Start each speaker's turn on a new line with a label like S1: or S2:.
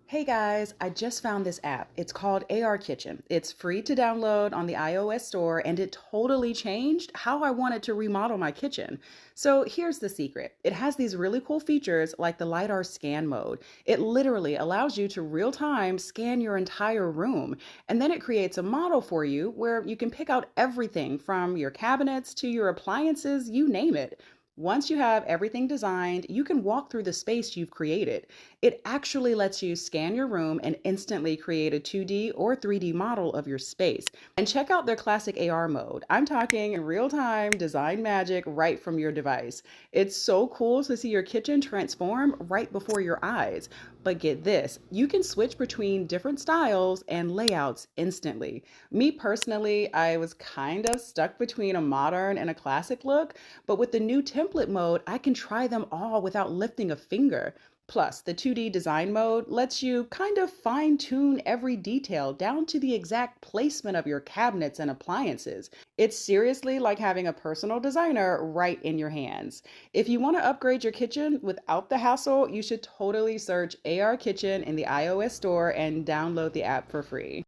S1: Hey guys, I just found this app. It's called ARKitchen. It's free to download on the iOS store and it totally changed how I wanted to remodel my kitchen. So here's the secret. It has these really cool features like the LiDAR scan mode. It literally allows you to real time scan your entire room, and then it creates a model for you where you can pick out everything from your cabinets to your appliances, you name it. Once you have everything designed, you can walk through the space you've created. It actually lets you scan your room and instantly create a 2D or 3D model of your space. And check out their classic AR mode. I'm talking real time design magic right from your device. It's so cool to see your kitchen transform right before your eyes. But get this, you can switch between different styles and layouts instantly. Me personally, I was kind of stuck between a modern and a classic look, but with the new template mode, I can try them all without lifting a finger. Plus, the 2D design mode lets you kind of fine tune every detail down to the exact placement of your cabinets and appliances. It's seriously like having a personal designer right in your hands. If you want to upgrade your kitchen without the hassle, you should totally search AR Kitchen in the iOS store and download the app for free.